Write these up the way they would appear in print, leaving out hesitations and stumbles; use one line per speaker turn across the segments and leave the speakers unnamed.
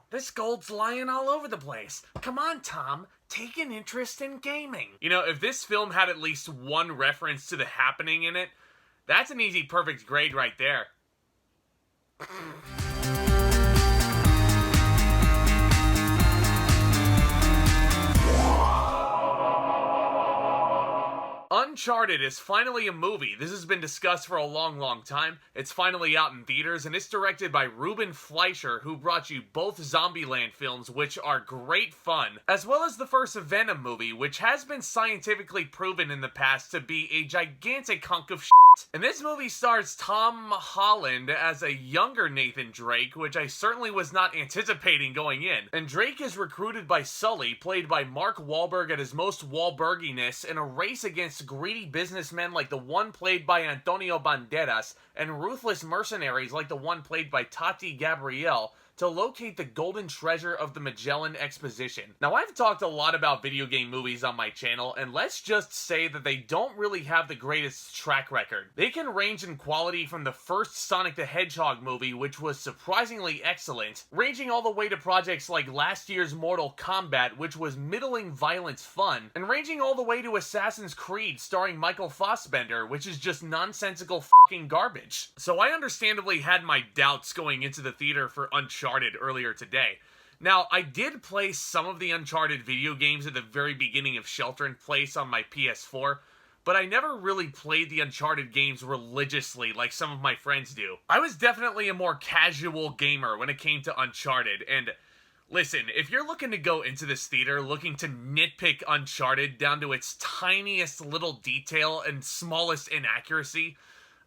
This gold's lying all over the place. Come on, Tom. Take an interest in gaming. You know, if this film had at least one reference to The Happening in it, that's an easy perfect grade right there. Uncharted is finally a movie. This has been discussed for a long time. It's finally out in theaters, and it's directed by Ruben Fleischer, who brought you both Zombieland films, which are great fun, as well as the first Venom movie, which has been scientifically proven in the past to be a gigantic hunk of shit. And this movie stars Tom Holland as a younger Nathan Drake, which I certainly was not anticipating going in. And Drake is recruited by Sully, played by Mark Wahlberg at his most Wahlberginess, in a race against greedy businessmen like the one played by Antonio Banderas and ruthless mercenaries like the one played by Tati Gabrielle to locate the golden treasure of the Magellan Exposition. Now, I've talked a lot about video game movies on my channel, and let's just say that they don't really have the greatest track record. They can range in quality from the first Sonic the Hedgehog movie, which was surprisingly excellent, ranging all the way to projects like last year's Mortal Kombat, which was middling violence fun, and ranging all the way to Assassin's Creed starring Michael Fassbender, which is just nonsensical fucking garbage. So I understandably had my doubts going into the theater for Uncharted earlier today. Now, I did play some of the Uncharted video games at the very beginning of Shelter in Place on my PS4, but I never really played the Uncharted games religiously like some of my friends do. I was definitely a more casual gamer when it came to Uncharted, and listen, if you're looking to go into this theater looking to nitpick Uncharted down to its tiniest little detail and smallest inaccuracy,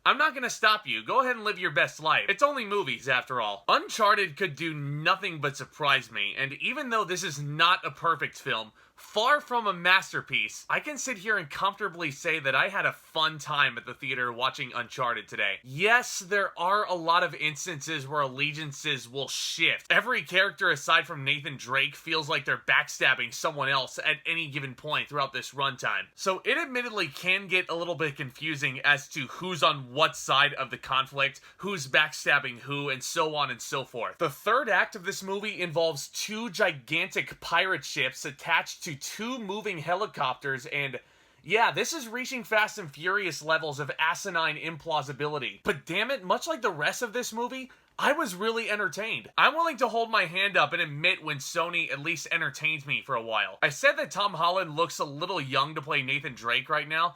I'm not gonna stop you. Go ahead and live your best life. It's only movies, after all. Uncharted could do nothing but surprise me, and even though this is not a perfect film, far from a masterpiece, I can sit here and comfortably say that I had a fun time at the theater watching Uncharted today. Yes, there are a lot of instances where allegiances will shift. Every character aside from Nathan Drake feels like they're backstabbing someone else at any given point throughout this runtime. So it admittedly can get a little bit confusing as to who's on what side of the conflict, who's backstabbing who, and so on and so forth. The third act of this movie involves two gigantic pirate ships attached to two moving helicopters, and yeah, this is reaching Fast and Furious levels of asinine implausibility. But damn it, much like the rest of this movie, I was really entertained. I'm willing to hold my hand up and admit when Sony at least entertains me for a while. I said that Tom Holland looks a little young to play Nathan Drake right now,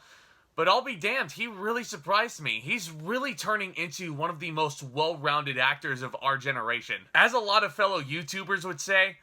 but I'll be damned, he really surprised me. He's really turning into one of the most well-rounded actors of our generation. As a lot of fellow YouTubers would say,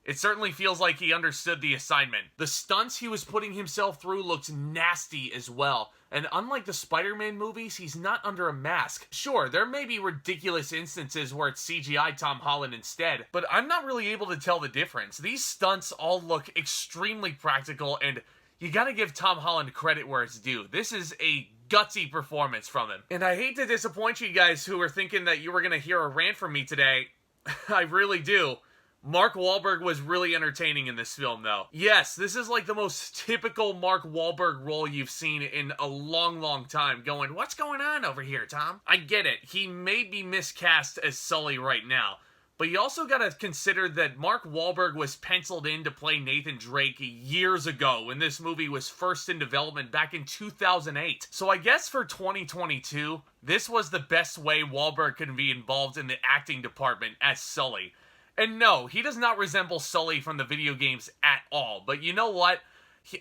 it certainly feels like he understood the assignment. The stunts he was putting himself through looked nasty as well. And unlike the Spider-Man movies, he's not under a mask. Sure, there may be ridiculous instances where it's CGI Tom Holland instead, but I'm not really able to tell the difference. These stunts all look extremely practical, and you gotta give Tom Holland credit where it's due. This is a gutsy performance from him. And I hate to disappoint you guys who were thinking that you were gonna hear a rant from me today. I really do. Mark Wahlberg was really entertaining in this film, though. Yes, this is like the most typical Mark Wahlberg role you've seen in a long time, going, what's going on over here, Tom? I get it. He may be miscast as Sully right now, but you also gotta consider that Mark Wahlberg was penciled in to play Nathan Drake years ago when this movie was first in development back in 2008. So I guess for 2022, this was the best way Wahlberg could be involved in the acting department as Sully. And no, he does not resemble Sully from the video games at all. But you know what?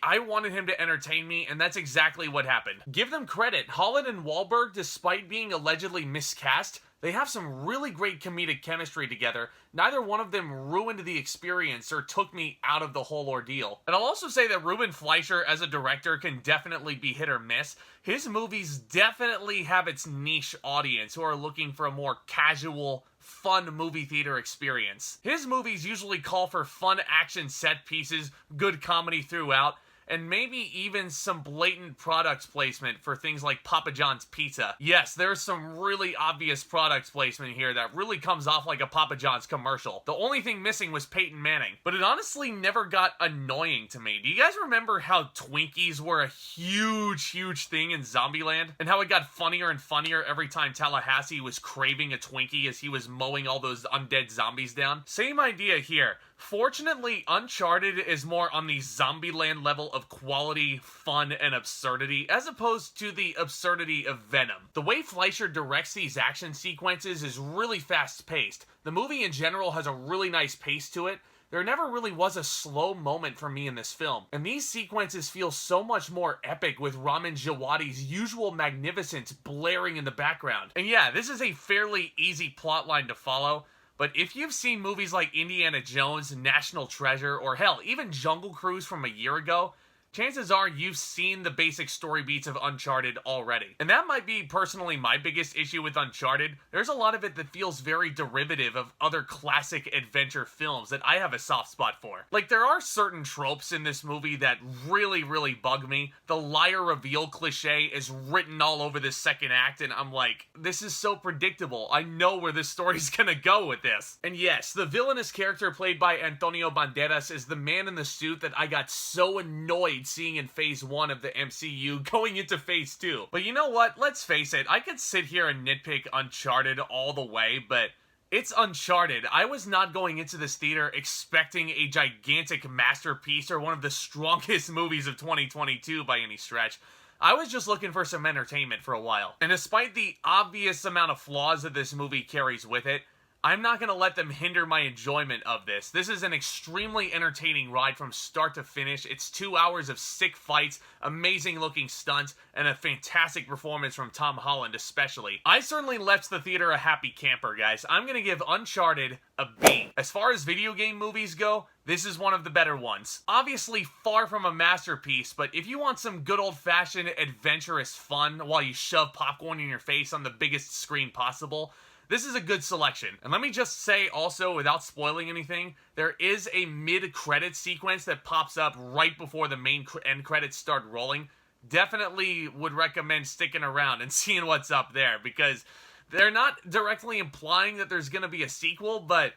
I wanted him to entertain me, and that's exactly what happened. Give them credit. Holland and Wahlberg, despite being allegedly miscast, they have some really great comedic chemistry together. Neither one of them ruined the experience or took me out of the whole ordeal. And I'll also say that Ruben Fleischer as a director can definitely be hit or miss. His movies definitely have its niche audience who are looking for a more casual, fun movie theater experience. His movies usually call for fun action set pieces, good comedy throughout, and maybe even some blatant product placement for things like Papa John's pizza. Yes, there's some really obvious product placement here that really comes off like a Papa John's commercial. The only thing missing was Peyton Manning, but it honestly never got annoying to me. Do you guys remember how Twinkies were a huge thing in Zombieland? And how it got funnier and funnier every time Tallahassee was craving a Twinkie as he was mowing all those undead zombies down? Same idea here. Fortunately, Uncharted is more on the Zombieland level of quality, fun, and absurdity, as opposed to the absurdity of Venom. The way Fleischer directs these action sequences is really fast-paced. The movie in general has a really nice pace to it. There never really was a slow moment for me in this film, and these sequences feel so much more epic with Ramin Djawadi's usual magnificence blaring in the background. And yeah, this is a fairly easy plotline to follow, but if you've seen movies like Indiana Jones, National Treasure, or hell, even Jungle Cruise from a year ago, chances are you've seen the basic story beats of Uncharted already. And that might be personally my biggest issue with Uncharted. There's a lot of it that feels very derivative of other classic adventure films that I have a soft spot for. Like, there are certain tropes in this movie that really bug me. The liar reveal cliche is written all over this second act, and I'm like, this is so predictable. I know where this story's gonna go with this. And yes, the villainous character played by Antonio Banderas is the man in the suit that I got so annoyed seeing in phase 1 of the MCU going into phase 2. But you know what? Let's face it, I could sit here and nitpick Uncharted all the way, but it's Uncharted. I was not going into this theater expecting a gigantic masterpiece or one of the strongest movies of 2022 by any stretch. I was just looking for some entertainment for a while. And despite the obvious amount of flaws that this movie carries with it, I'm not going to let them hinder my enjoyment of this. This is an extremely entertaining ride from start to finish. It's 2 hours of sick fights, amazing looking stunts, and a fantastic performance from Tom Holland especially. I certainly left the theater a happy camper, guys. I'm going to give Uncharted a B. As far as video game movies go, this is one of the better ones. Obviously far from a masterpiece, but if you want some good old-fashioned adventurous fun while you shove popcorn in your face on the biggest screen possible, this is a good selection. And let me just say also, without spoiling anything, there is a mid-credits sequence that pops up right before the main end credits start rolling. Definitely would recommend sticking around and seeing what's up there, because they're not directly implying that there's gonna be a sequel, but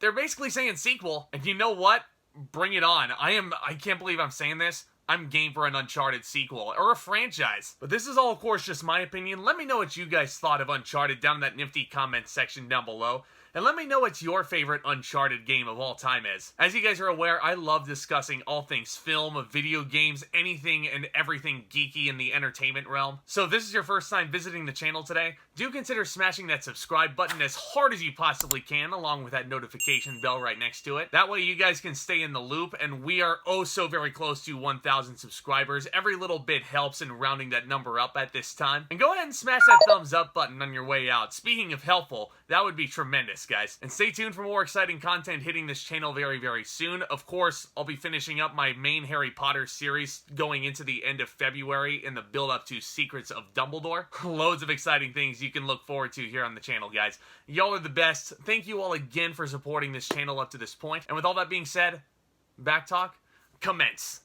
they're basically saying sequel, and you know what? Bring it on. I can't believe I'm saying this. I'm game for an Uncharted sequel, or a franchise. But this is all, of course, just my opinion. Let me know what you guys thought of Uncharted down in that nifty comment section down below. And let me know what your favorite Uncharted game of all time is. As you guys are aware, I love discussing all things film, video games, anything and everything geeky in the entertainment realm. So if this is your first time visiting the channel today, do consider smashing that subscribe button as hard as you possibly can, along with that notification bell right next to it. That way you guys can stay in the loop, and we are oh so very close to 1,000 subscribers. Every little bit helps in rounding that number up at this time. And go ahead and smash that thumbs up button on your way out. Speaking of helpful, that would be tremendous, guys. And stay tuned for more exciting content hitting this channel very soon. Of course, I'll be finishing up my main Harry Potter series going into the end of February in the build-up to Secrets of Dumbledore. Loads of exciting things you can look forward to here on the channel, guys. Y'all are the best. Thank you all again for supporting this channel up to this point. And with all that being said, back talk, commence.